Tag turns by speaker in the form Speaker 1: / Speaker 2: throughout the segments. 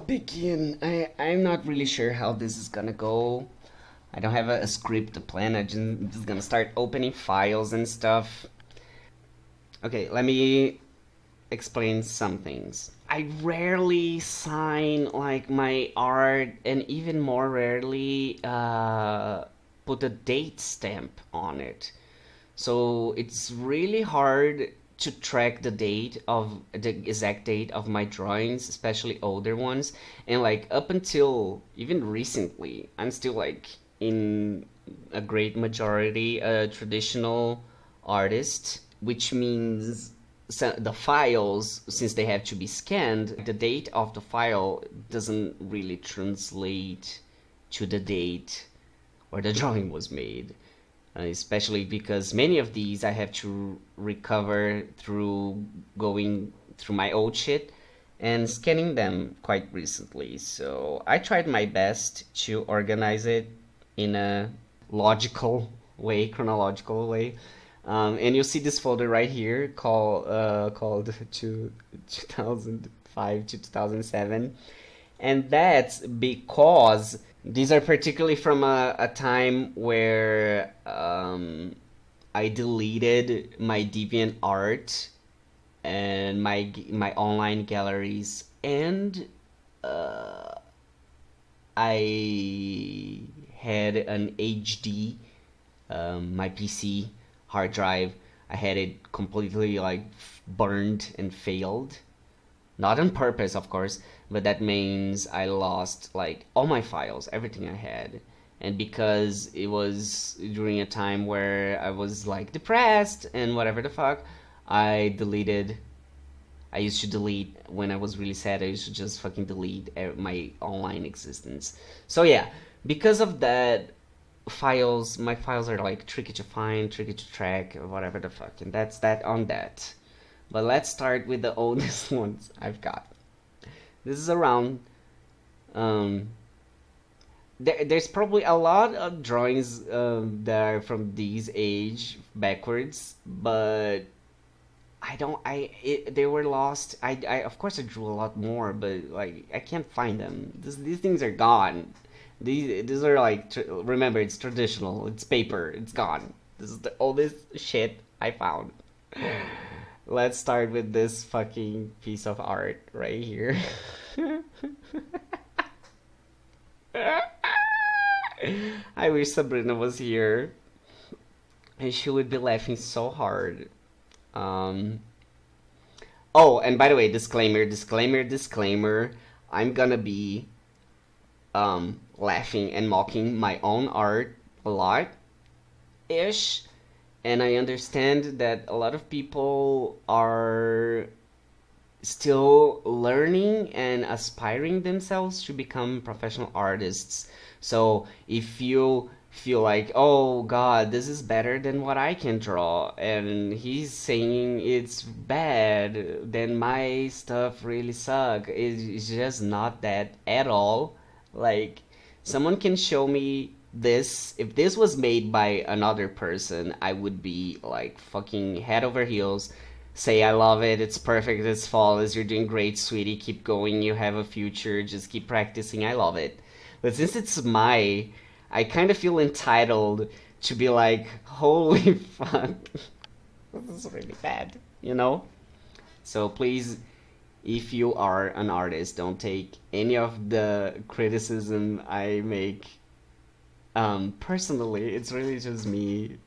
Speaker 1: begin? I'm not really sure how this is gonna go. I don't have a script, a plan. I'm just gonna start opening files and stuff. Okay, let me explain some things. I rarely sign like my art, and even more rarely put a date stamp on it. So it's really hard to track the exact date of my drawings, especially older ones. And like up until even recently, I'm still like in a great majority a traditional artist, which means the files, since they have to be scanned, the date of the file doesn't really translate to the date where the drawing was made. Especially because many of these I have to recover through going through my old shit and scanning them quite recently. So I tried my best to organize it in a logical way, chronological way. And you'll see this folder right here called 2005 to 2007. And that's because these are particularly from a time where I deleted my Deviant Art and my online galleries, and I had an HD, my PC hard drive. I had it completely like burned and failed. Not on purpose, of course, but that means I lost like all my files, everything I had. And because it was during a time where I was like depressed and whatever the fuck, I deleted. I used to delete when I was really sad. I used to just fucking delete my online existence. So yeah, because of that, my files are like tricky to find, tricky to track, or whatever the fuck. And that's that on that. But let's start with the oldest ones I've got. This is around. Um, there's probably a lot of drawings that are from these age backwards, but I don't. They were lost. I of course I drew a lot more, but like I can't find them. These things are gone. These are like remember, it's traditional. It's paper. It's gone. This is the oldest shit I found. Let's start with this fucking piece of art right here. I wish Sabrina was here and she would be laughing so hard. Um, oh, and by the way, disclaimer, disclaimer, disclaimer. I'm gonna be laughing and mocking my own art a lot ish, and I understand that a lot of people are still learning and aspiring themselves to become professional artists. So if you feel like, oh God, this is better than what I can draw, and he's saying it's bad, then my stuff really suck. It's just not that at all. Like, someone can show me this. If this was made by another person, I would be like fucking head over heels, say I love it, it's perfect, it's flawless, you're doing great, sweetie, keep going, you have a future, just keep practicing, I love it. But since it's I kind of feel entitled to be like, holy fuck, this is really bad, you know? So please, if you are an artist, don't take any of the criticism I make personally. It's really just me,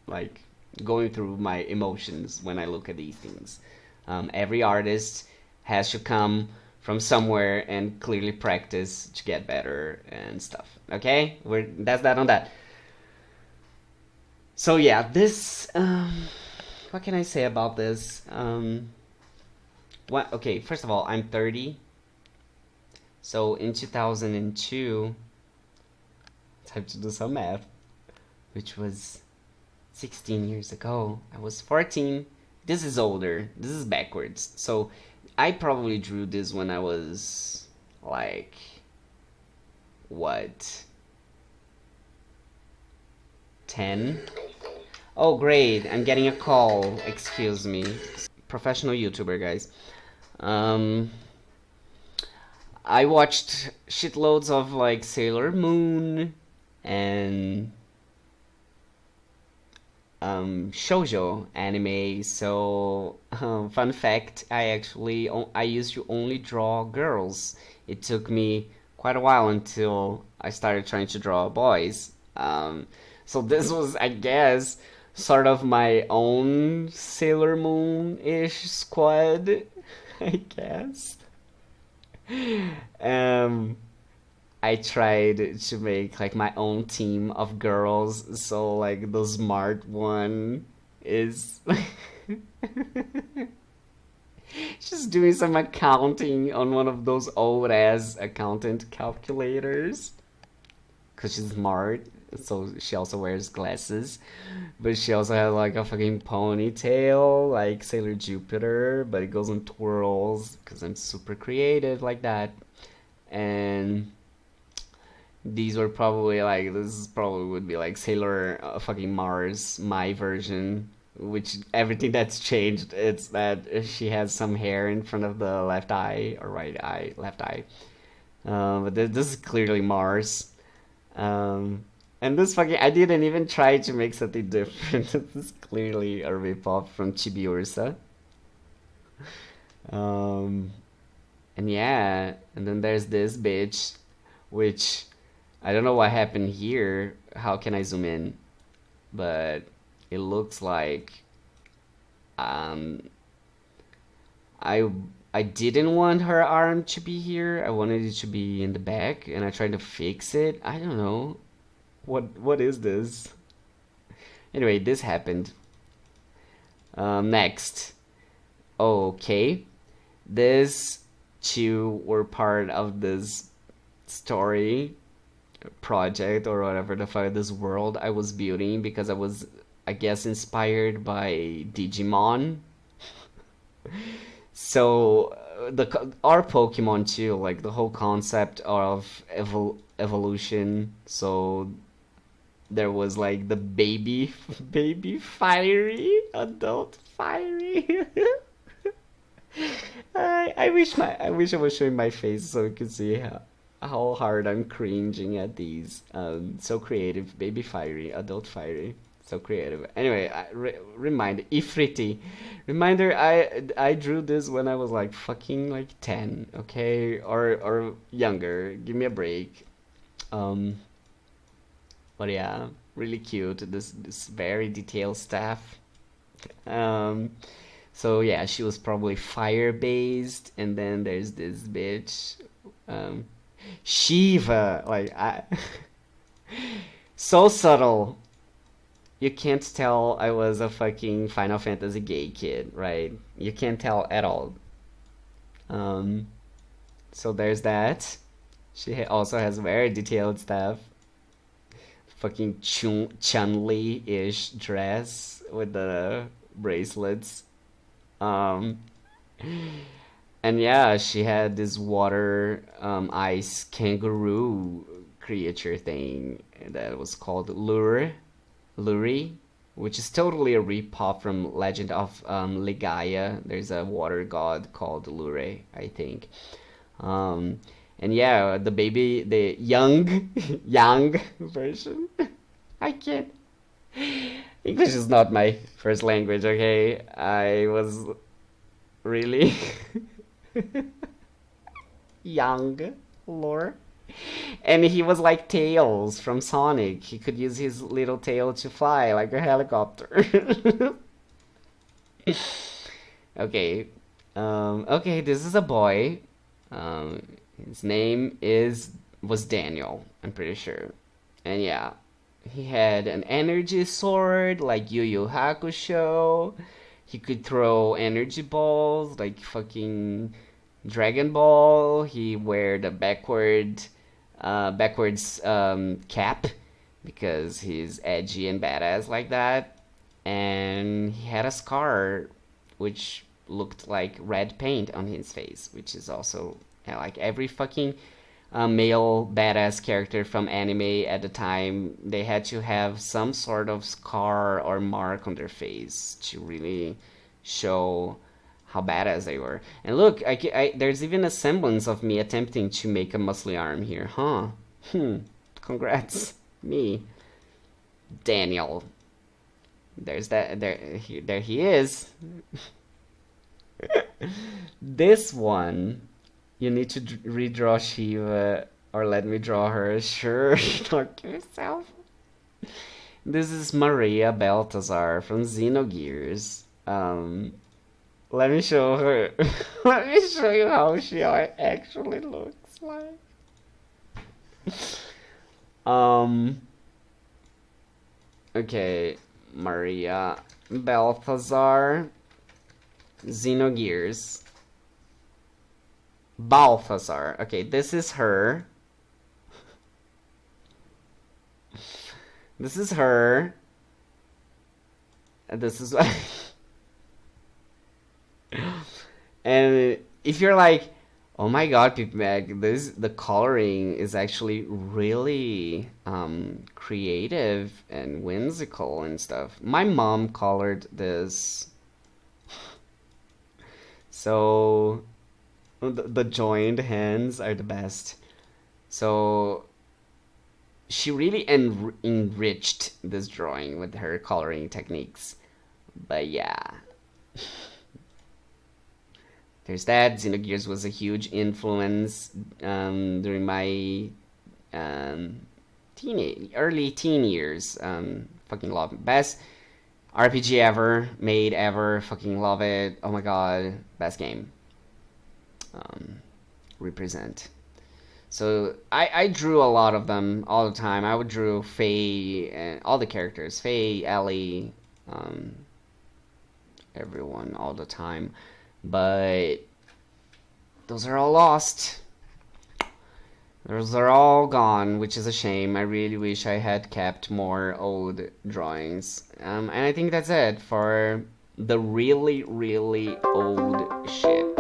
Speaker 1: like, going through my emotions when I look at these things. Every artist has to come from somewhere and clearly practice to get better and stuff. Okay, that's that on that. So yeah, this. What can I say about this? What? Okay, first of all, I'm 30. So in 2002, time to do some math, which was 16 years ago. I was 14. This is older. This is backwards. So I probably drew this when I was like, what? 10? Oh, great. I'm getting a call. Excuse me. Professional YouTuber, guys. Um, I watched shitloads of like Sailor Moon and shoujo anime. So, fun fact, I used to only draw girls. It took me quite a while until I started trying to draw boys. So this was, I guess, sort of my own Sailor Moon-ish squad, I guess. Um, I tried to make like my own team of girls, so like the smart one is just doing some accounting on one of those old ass accountant calculators because she's smart. So she also wears glasses, but she also has like a fucking ponytail, like Sailor Jupiter, but it goes in twirls because I'm super creative like that. And these were probably like this is probably would be like Sailor fucking Mars, my version. Which everything that's changed, it's that she has some hair in front of the left eye or right eye, left eye. But this is clearly Mars. Um, and this fucking I didn't even try to make something different. This is clearly a ripoff from Chibi Ursa. Um, and yeah, and then there's this bitch, which I don't know what happened here. How can I zoom in? But it looks like um I I didn't want her arm to be here. I wanted it to be in the back and I tried to fix it. I don't know. What is this? Anyway, this happened. Next. Okay. This two were part of this story project or whatever the fuck this world I was building because I was I guess inspired by Digimon. So our Pokemon too, like the whole concept of evolution. So there was like the baby baby fiery, adult fiery. I wish I was showing my face so you could see how hard I'm cringing at these. So creative, baby fiery, adult fiery, so creative. Anyway, reminder, Ifriti, reminder. I drew this when I was like fucking like 10, okay, or younger. Give me a break. Um, but yeah, really cute. This very detailed stuff. Um, so yeah, she was probably fire based, and then there's this bitch. Um, Shiva, like I, so subtle. You can't tell I was a fucking Final Fantasy gay kid, right? You can't tell at all. Um, so there's that. She also has very detailed stuff. Fucking Chun-Li-ish dress with the bracelets. Um, and yeah, she had this water ice kangaroo creature thing that was called Luri, which is totally a ripoff from Legend of Legaia. There's a water god called Lure, I think. Um, and yeah, the young version. I can't. English is not my first language, okay? I was really young lore. And he was like Tails from Sonic. He could use his little tail to fly like a helicopter. Okay. Okay, this is a boy. Um, his name is was Daniel, I'm pretty sure. And yeah, he had an energy sword like Yu Yu Hakusho. He could throw energy balls like fucking Dragon Ball. He wear the backwards cap because he's edgy and badass like that. And he had a scar which looked like red paint on his face, which is also yeah, like every fucking male badass character from anime at the time, they had to have some sort of scar or mark on their face to really show how badass they were. And look, there's even a semblance of me attempting to make a muscly arm here, huh? Congrats, me, Daniel. There's that. There he is. This one, you need to redraw Shiva, or let me draw her. Sure, knock yourself. This is Maria Balthazar from Xenogears. Let me show her. Let me show you how she actually looks like. Okay, Maria Balthazar, Xenogears. Balthazar. Okay, this is her. This is her. And this is and if you're like, oh my god, Pipmag, the coloring is actually really creative and whimsical and stuff. My mom colored this. So the joined hands are the best. So she really enriched this drawing with her coloring techniques. But yeah. There's that. Xenogears was a huge influence during my early teen years. Fucking love it. Best RPG ever made ever. Fucking love it. Oh my god, best game. Represent. So I drew a lot of them all the time. I would draw Faye and all the characters, Faye, Ellie, everyone all the time. But those are all lost. Those are all gone, which is a shame. I really wish I had kept more old drawings. And I think that's it for the really, really old shit.